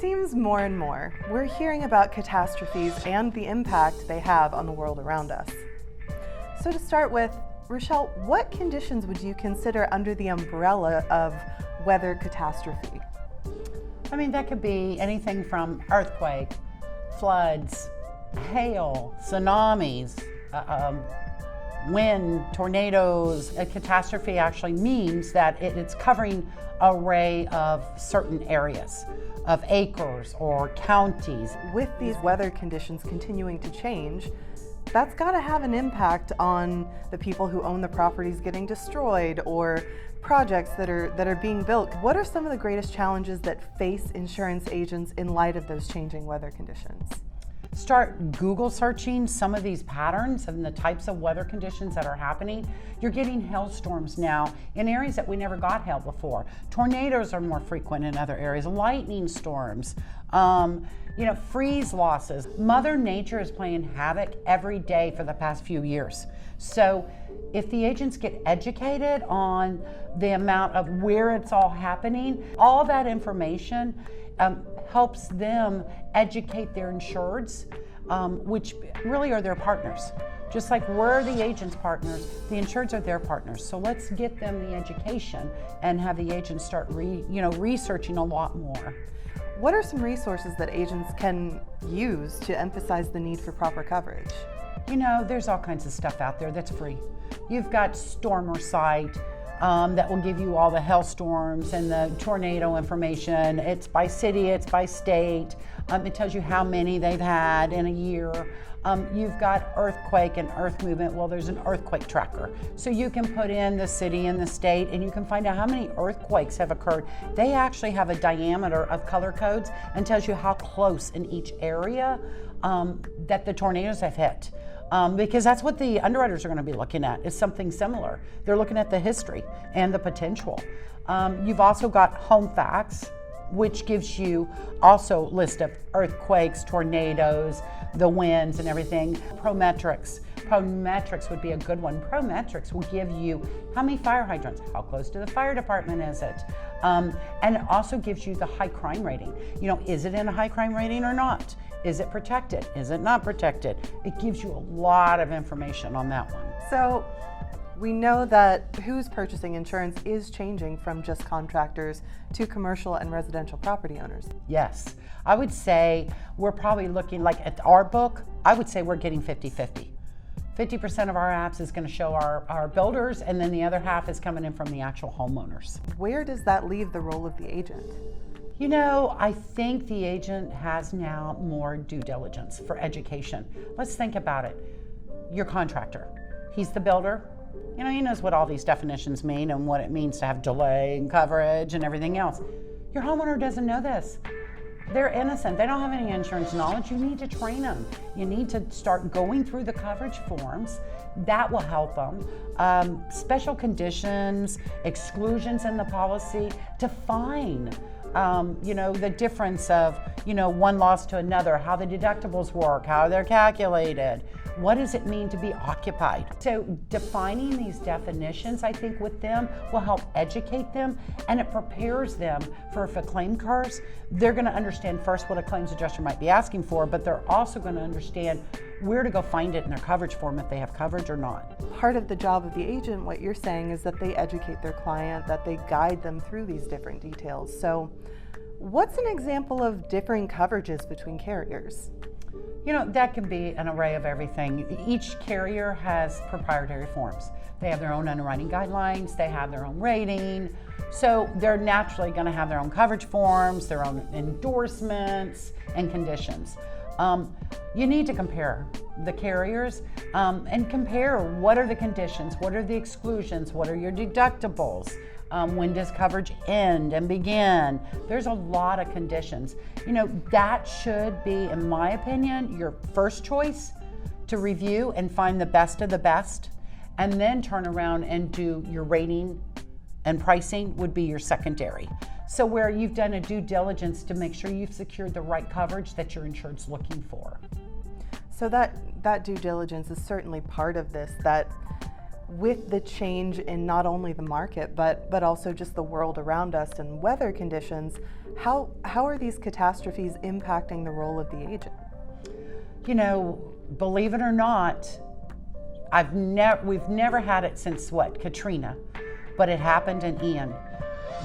seems more and more we're hearing about catastrophes and the impact they have on the world around us. So to start with, Rachele, what conditions would you consider under the umbrella of weather catastrophe? I mean, that could be anything from earthquake, floods, hail, tsunamis, wind, tornadoes. A catastrophe actually means that it's covering an array of certain areas, of acres or counties. With these weather conditions continuing to change, that's got to have an impact on the people who own the properties getting destroyed or projects that are being built. What are some of the greatest challenges that face insurance agents in light of those changing weather conditions? Start Google searching some of these patterns and the types of weather conditions that are happening. You're getting hailstorms now in areas that we never got hail before. Tornadoes are more frequent in other areas, lightning storms, freeze losses. Mother Nature is playing havoc every day for the past few years. So if the agents get educated on the amount of where it's all happening, all that information helps them educate their insureds, which really are their partners. Just like we're the agents' partners, the insureds are their partners. So let's get them the education and have the agents start researching a lot more. What are some resources that agents can use to emphasize the need for proper coverage? There's all kinds of stuff out there that's free. You've got Stormer Site, that will give you all the hailstorms and the tornado information. It's by city, it's by state. It tells you how many they've had in a year. You've got earthquake and earth movement. Well, there's an earthquake tracker. So you can put in the city and the state and you can find out how many earthquakes have occurred. They actually have a diameter of color codes and tells you how close in each area that the tornadoes have hit. Because that's what the underwriters are going to be looking at, is something similar. They're looking at the history and the potential. You've also got Home Facts, which gives you also a list of earthquakes, tornadoes, the winds and everything. Prometrics would be a good one. Prometrics will give you how many fire hydrants, how close to the fire department is it? And it also gives you the high crime rating. Is it in a high crime rating or not? Is it protected? Is it not protected? It gives you a lot of information on that one. So we know that who's purchasing insurance is changing from just contractors to commercial and residential property owners. Yes, I would say we're probably looking, like at our book, I would say we're getting 50-50. 50% of our apps is going to show our builders, and then the other half is coming in from the actual homeowners. Where does that leave the role of the agent? I think the agent has now more due diligence for education. Let's think about it. Your contractor, he's the builder. He knows what all these definitions mean and what it means to have delay and coverage and everything else. Your homeowner doesn't know this. They're innocent. They don't have any insurance knowledge. You need to train them. You need to start going through the coverage forms. That will help them. Special conditions, exclusions in the policy, define the difference of, one loss to another, how the deductibles work, how they're calculated. What does it mean to be occupied? So defining these definitions, I think, with them will help educate them, and it prepares them for if a claim occurs, they're going to understand first what a claims adjuster might be asking for, but they're also going to understand where to go find it in their coverage form if they have coverage or not. Part of the job of the agent, what you're saying, is that they educate their client, that they guide them through these different details. So what's an example of differing coverages between carriers? That can be an array of everything. Each carrier has proprietary forms. They have their own underwriting guidelines, they have their own rating, so they're naturally going to have their own coverage forms, their own endorsements and conditions. You need to compare the carriers and compare what are the conditions, what are the exclusions, what are your deductibles, when does coverage end and begin. There's a lot of conditions. That should be, in my opinion, your first choice to review and find the best of the best, and then turn around and do your rating and pricing would be your secondary. So where you've done a due diligence to make sure you've secured the right coverage that your insured's looking for. So that due diligence is certainly part of this, that with the change in not only the market, but also just the world around us and weather conditions, how are these catastrophes impacting the role of the agent? You know, believe it or not, we've never had it since Katrina, but it happened in Ian.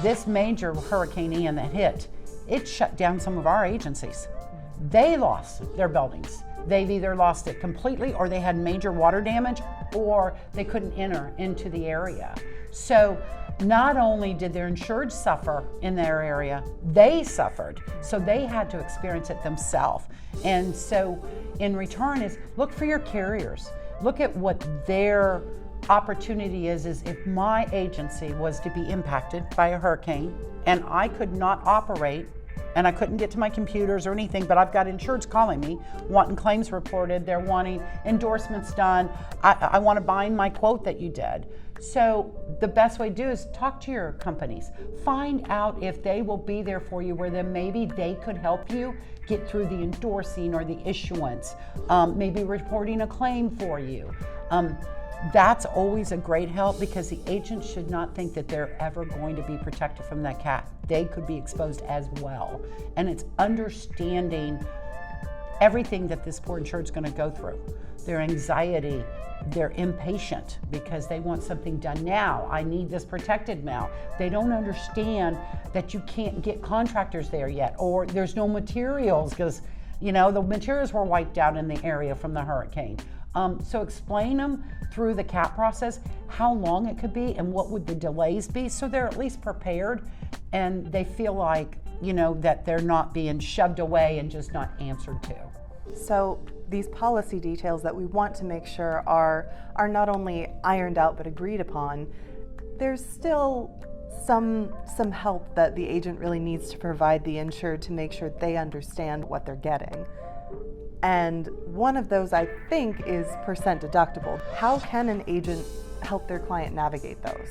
This major Hurricane Ian that hit, it shut down some of our agencies. They lost their buildings. They've either lost it completely, or they had major water damage, or they couldn't enter into the area. So not only did their insureds suffer in their area, they suffered. So they had to experience it themselves. And so in return is look for your carriers. Look at what their opportunity is if my agency was to be impacted by a hurricane and I could not operate and I couldn't get to my computers or anything, but I've got insureds calling me, wanting claims reported, they're wanting endorsements done, I want to bind my quote that you did. So the best way to do is talk to your companies. Find out if they will be there for you, where then maybe they could help you get through the endorsing or the issuance, maybe reporting a claim for you. That's always a great help, because the agent should not think that they're ever going to be protected from that cat. They could be exposed as well. And it's understanding everything that this poor insured's going to go through. Their anxiety, they're impatient because they want something done now. I need this protected now. They don't understand that you can't get contractors there yet, or there's no materials because, you know, the materials were wiped out in the area from the hurricane. So explain them through the CAP process, how long it could be and what would the delays be, so they're at least prepared and they feel like, you know, that they're not being shoved away and just not answered to. So these policy details that we want to make sure are not only ironed out but agreed upon, there's still some help that the agent really needs to provide the insured to make sure they understand what they're getting. And one of those, I think, is percent deductible. How can an agent help their client navigate those?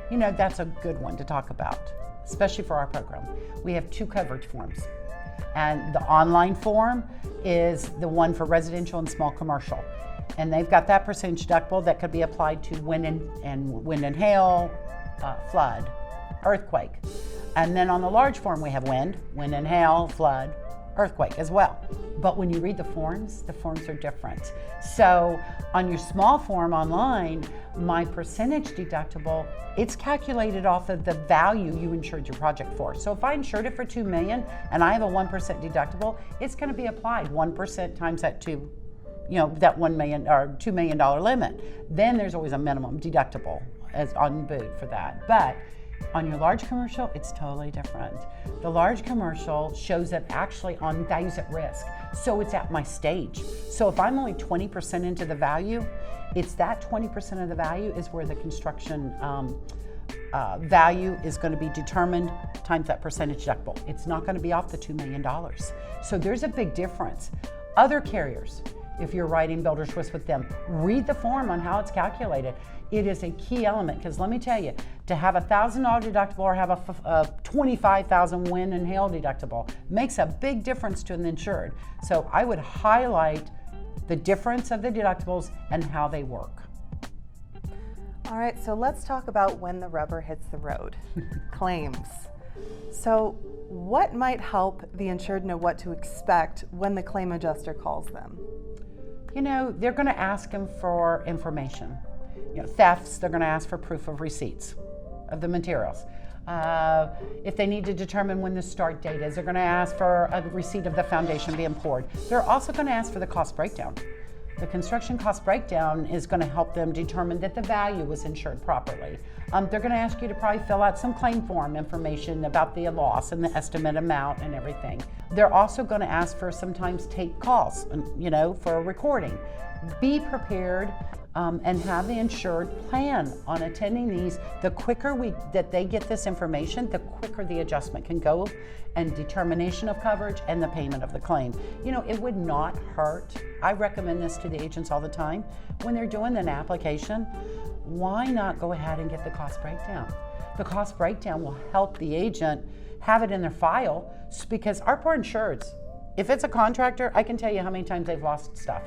You know, that's a good one to talk about, especially for our program. We have 2 coverage forms. And the online form is the one for residential and small commercial. And they've got that percentage deductible that could be applied to wind and hail, flood, earthquake. And then on the large form, we have wind and hail, flood, earthquake as well. But when you read the forms are different. So on your small form online, my percentage deductible, it's calculated off of the value you insured your project for. So if I insured it for $2 million and I have a 1% deductible, it's going to be applied 1% times that that $1 million or $2 million limit. Then there's always a minimum deductible as on boot for that. But on your large commercial, it's totally different. The large commercial shows it actually on values at risk. So it's at my stage. So if I'm only 20% into the value, it's that 20% of the value is where the construction value is going to be determined times that percentage deductible. It's not going to be off the $2 million. So there's a big difference. Other carriers, if you're writing builder's risk with them, read the form on how it's calculated. It is a key element, because let me tell you, to have a $1,000 deductible or have a $25,000 wind and hail deductible makes a big difference to an insured. So I would highlight the difference of the deductibles and how they work. All right, so let's talk about when the rubber hits the road. Claims. So what might help the insured know what to expect when the claim adjuster calls them? You know, they're going to ask them for information. Thefts, they're going to ask for proof of receipts of the materials. If they need to determine when the start date is, they're going to ask for a receipt of the foundation being poured. They're also going to ask for the cost breakdown. The construction cost breakdown is going to help them determine that the value was insured properly. They're going to ask you to probably fill out some claim form information about the loss and the estimate amount and everything. They're also going to ask for sometimes tape calls, for a recording. Be prepared and have the insured plan on attending these. The quicker that they get this information, the quicker the adjustment can go, and determination of coverage and the payment of the claim. It would not hurt. I recommend this to the agents all the time. When they're doing an application, why not go ahead and get the cost breakdown? The cost breakdown will help the agent have it in their file, because our poor insureds, if it's a contractor, I can tell you how many times they've lost stuff.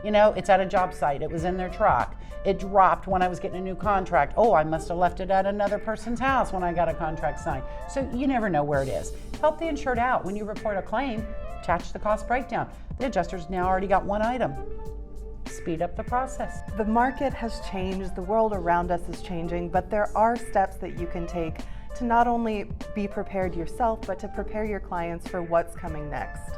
You know, it's at a job site. It was in their truck. It dropped when I was getting a new contract. Oh, I must have left it at another person's house when I got a contract signed. So you never know where it is. Help the insured out. When you report a claim, attach the cost breakdown. The adjuster's now already got one item. Speed up the process. The market has changed, the world around us is changing, but there are steps that you can take to not only be prepared yourself, but to prepare your clients for what's coming next.